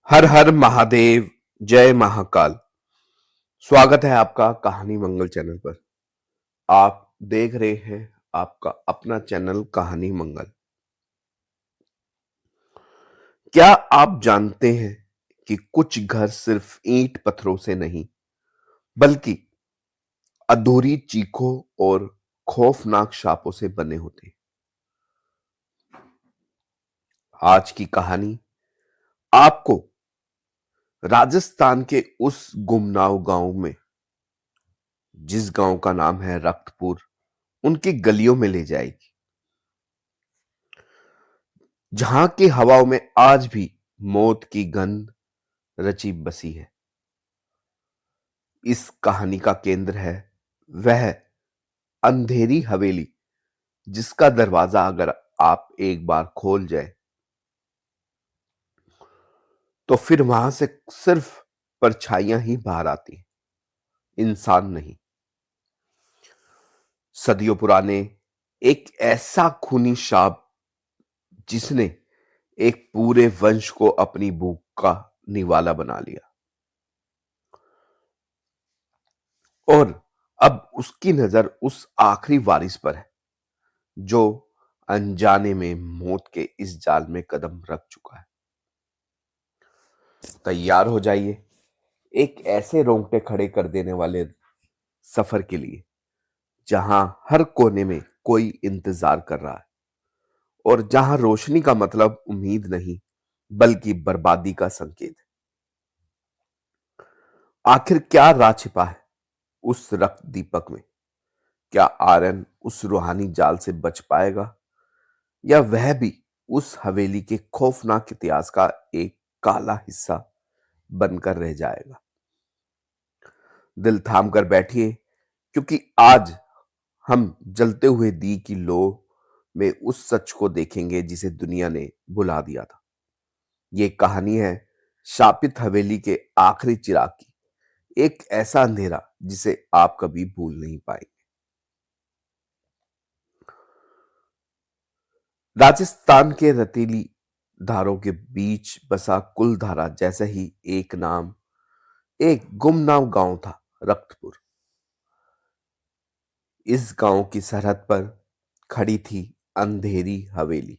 हर हर महादेव। जय महाकाल। स्वागत है आपका कहानी मंगल चैनल पर। आप देख रहे हैं आपका अपना चैनल कहानी मंगल। क्या आप जानते हैं कि कुछ घर सिर्फ ईंट पत्थरों से नहीं बल्कि अधूरी चीखों और खौफनाक शापों से बने होते हैं। आज की कहानी आपको राजस्थान के उस गुमनाम गांव में, जिस गांव का नाम है रक्तपुर, उनकी गलियों में ले जाएगी, जहां की हवाओं में आज भी मौत की गंध रची बसी है। इस कहानी का केंद्र है वह अंधेरी हवेली, जिसका दरवाजा अगर आप एक बार खोल जाए तो फिर वहां से सिर्फ परछाइयां ही बाहर आती हैं, इंसान नहीं। सदियों पुराने एक ऐसा खूनी शाप जिसने एक पूरे वंश को अपनी भूख का निवाला बना लिया, और अब उसकी नजर उस आखिरी वारिस पर है जो अनजाने में मौत के इस जाल में कदम रख चुका है। तैयार हो जाइए एक ऐसे रोंगटे खड़े कर देने वाले सफर के लिए, जहां हर कोने में कोई इंतजार कर रहा है और जहां रोशनी का मतलब उम्मीद नहीं बल्कि बर्बादी का संकेत है। आखिर क्या राज छिपा है उस रक्त दीपक में? क्या आर्यन उस रूहानी जाल से बच पाएगा, या वह भी उस हवेली के खौफनाक इतिहास का एक काला हिस्सा बनकर रह जाएगा? दिल थाम कर बैठिए, क्योंकि आज हम जलते हुए दी की लो में उस सच को देखेंगे जिसे दुनिया ने भुला दिया था। ये कहानी है शापित हवेली के आखिरी चिराग की, एक ऐसा अंधेरा जिसे आप कभी भूल नहीं पाएंगे। राजस्थान के रतीली धारों के बीच बसा कुलधारा जैसा ही एक नाम, एक गुमनाम गांव था रक्तपुर। इस गांव की सरहद पर खड़ी थी अंधेरी हवेली,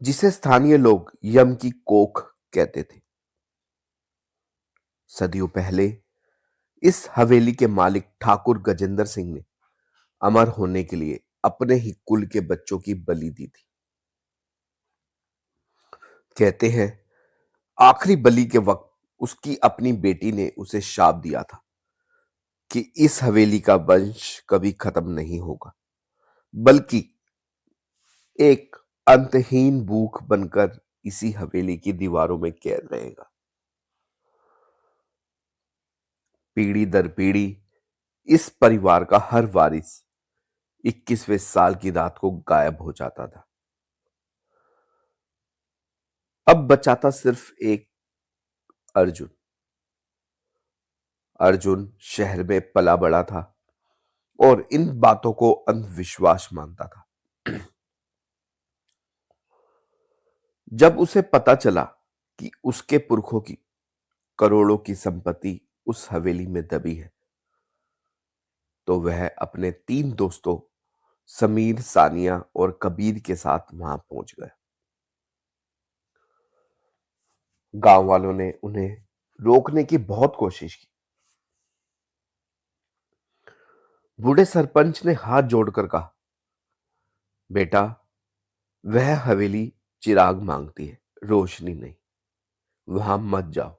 जिसे स्थानीय लोग यम की कोख कहते थे। सदियों पहले इस हवेली के मालिक ठाकुर गजेंद्र सिंह ने अमर होने के लिए अपने ही कुल के बच्चों की बलि दी थी। कहते हैं आखिरी बलि के वक्त उसकी अपनी बेटी ने उसे शाप दिया था कि इस हवेली का वंश कभी खत्म नहीं होगा, बल्कि एक अंतहीन भूख बनकर इसी हवेली की दीवारों में कैद रहेगा। पीढ़ी दर पीढ़ी इस परिवार का हर वारिस 21वें साल की रात को गायब हो जाता था। अब बचा था सिर्फ एक अर्जुन। अर्जुन शहर में पला बड़ा था और इन बातों को अंधविश्वास मानता था। जब उसे पता चला कि उसके पुरखों की करोड़ों की संपत्ति उस हवेली में दबी है, तो वह अपने 3 दोस्तों समीर, सानिया और कबीर के साथ वहां पहुंच गया। गांव वालों ने उन्हें रोकने की बहुत कोशिश की। बूढ़े सरपंच ने हाथ जोड़कर कहा, बेटा, वह हवेली चिराग मांगती है, रोशनी नहीं। वहां मत जाओ।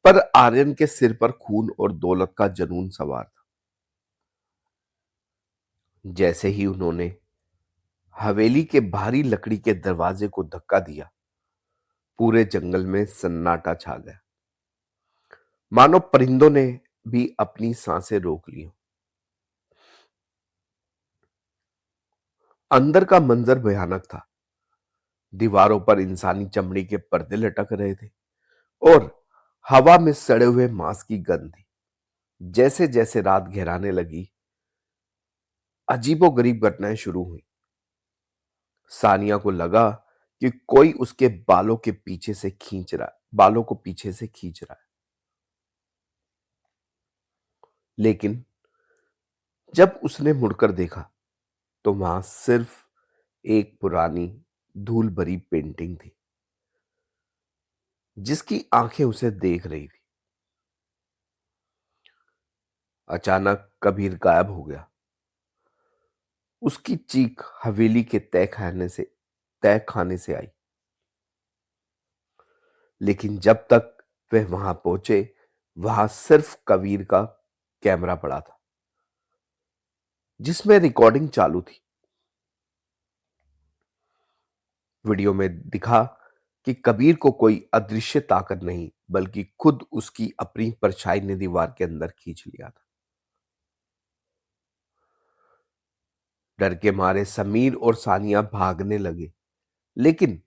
पर आर्यन के सिर पर खून और दौलत का जुनून सवार था। जैसे ही उन्होंने हवेली के भारी लकड़ी के दरवाजे को धक्का दिया, पूरे जंगल में सन्नाटा छा गया, मानो परिंदों ने भी अपनी सांसें रोक ली हो। अंदर का मंजर भयानक था। दीवारों पर इंसानी चमड़ी के पर्दे लटक रहे थे और हवा में सड़े हुए मांस की गंध थी। जैसे जैसे रात गहराने लगी, अजीबोगरीब घटनाएं शुरू हुई। सानिया को लगा कि कोई उसके बालों के पीछे से खींच रहा है, बालों को पीछे से खींच रहा है। लेकिन जब उसने मुड़कर देखा तो वहां सिर्फ एक पुरानी धूल भरी पेंटिंग थी जिसकी आंखें उसे देख रही थी। अचानक कबीर गायब हो गया। उसकी चीख हवेली के तय खाने से आई। लेकिन जब तक वे वहां पहुंचे, वहां सिर्फ कबीर का कैमरा पड़ा था जिसमें रिकॉर्डिंग चालू थी। वीडियो में दिखा कि कबीर को कोई अदृश्य ताकत नहीं बल्कि खुद उसकी अपनी परछाई ने दीवार के अंदर खींच लिया था। डर के मारे समीर और सानिया भागने लगे, लेकिन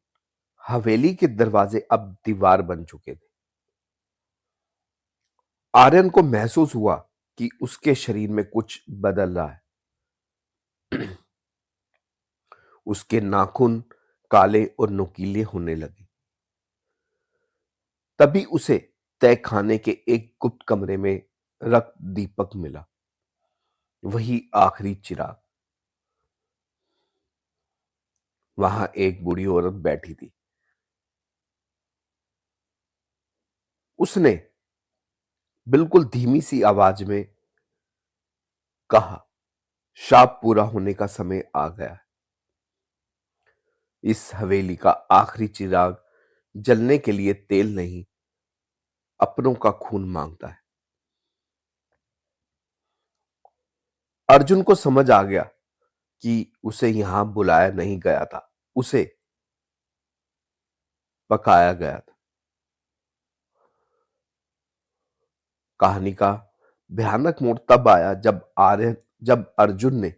हवेली के दरवाजे अब दीवार बन चुके थे। आर्यन को महसूस हुआ कि उसके शरीर में कुछ बदल रहा है। उसके नाखून काले और नुकीले होने लगे। तभी उसे तय खाने के एक गुप्त कमरे में रक्त दीपक मिला, वही आखिरी चिराग। वहां एक बूढ़ी औरत बैठी थी। उसने बिल्कुल धीमी सी आवाज में कहा, शाप पूरा होने का समय आ गया है। इस हवेली का आखिरी चिराग जलने के लिए तेल नहीं, अपनों का खून मांगता है। अर्जुन को समझ आ गया कि उसे यहां बुलाया नहीं गया था, उसे पकाया गया था। कहानी का भयानक मोड़ तब आया जब अर्जुन ने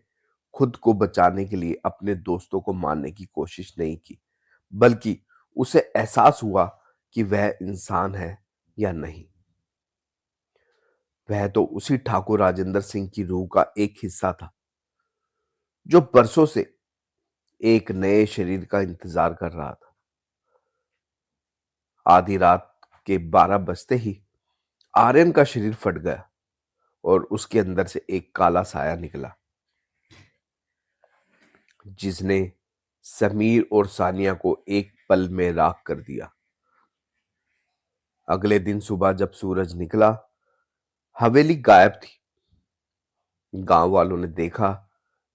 खुद को बचाने के लिए अपने दोस्तों को मारने की कोशिश नहीं की, बल्कि उसे एहसास हुआ कि वह इंसान है या नहीं। वह तो उसी ठाकुर राजेंद्र सिंह की रूह का एक हिस्सा था जो बरसों से एक नए शरीर का इंतजार कर रहा था। आधी रात के 12 बजते ही आर्यन का शरीर फट गया और उसके अंदर से एक काला साया निकला जिसने समीर और सानिया को एक पल में राख कर दिया। अगले दिन सुबह जब सूरज निकला, हवेली गायब थी। गांव वालों ने देखा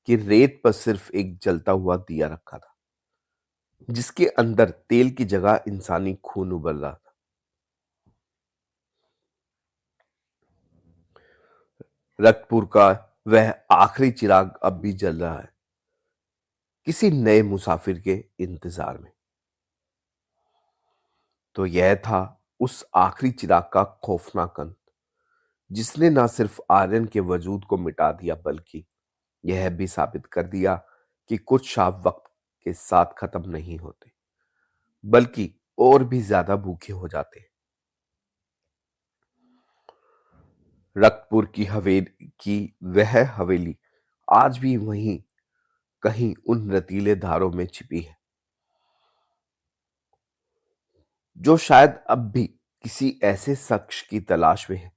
कि रेत पर सिर्फ एक जलता हुआ दिया रखा था जिसके अंदर तेल की जगह इंसानी खून उबल रहा था। रक्तपुर का वह आखिरी चिराग अब भी जल रहा है, किसी नए मुसाफिर के इंतजार में। तो यह था उस आखिरी चिराग का खौफनाक अंत, जिसने ना सिर्फ आर्यन के वजूद को मिटा दिया बल्कि यह भी साबित कर दिया कि कुछ शाप वक्त के साथ खत्म नहीं होते बल्कि और भी ज्यादा भूखे हो जाते हैं। रक्तपुर की वह हवेली आज भी वहीं कहीं उन रतीले धारों में छिपी है जो शायद अब भी किसी ऐसे शख्स की तलाश में है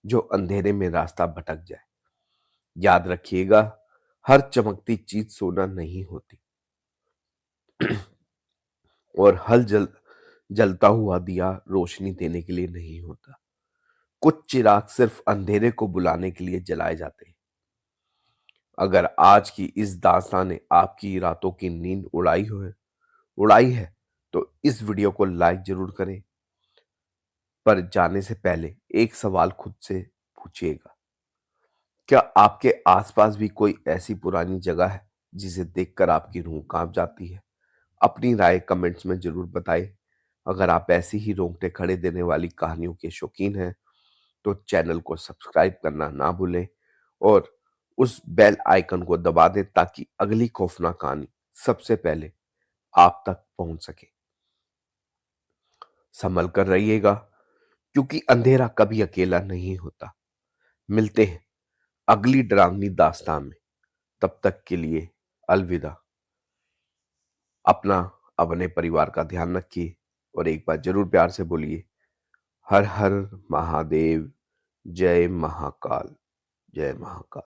जो अंधेरे में रास्ता भटक जाए। याद रखिएगा, हर चमकती चीज सोना नहीं होती और जलता हुआ दिया रोशनी देने के लिए नहीं होता। कुछ चिराग सिर्फ अंधेरे को बुलाने के लिए जलाए जाते हैं। अगर आज की इस दास्तान ने आपकी रातों की नींद उड़ाई है तो इस वीडियो को लाइक जरूर करें। पर जाने से पहले एक सवाल खुद से पूछिएगा, क्या आपके आसपास भी कोई ऐसी पुरानी जगह है जिसे देखकर आपकी रूह कांप जाती है? अपनी राय कमेंट्स में जरूर बताएं। अगर आप ऐसी ही रोंगटे खड़े देने वाली कहानियों के शौकीन हैं तो चैनल को सब्सक्राइब करना ना भूलें और उस बेल आइकन को दबा दें ताकि अगली खौफनाक कहानी सबसे पहले आप तक पहुंच सके। संभल कर रहिएगा, क्योंकि अंधेरा कभी अकेला नहीं होता। मिलते हैं अगली डरावनी दास्तान में। तब तक के लिए अलविदा। अपना, अपने परिवार का ध्यान रखिए और एक बार ज़रूर प्यार से बोलिए, हर हर महादेव, जय महाकाल, जय महाकाल।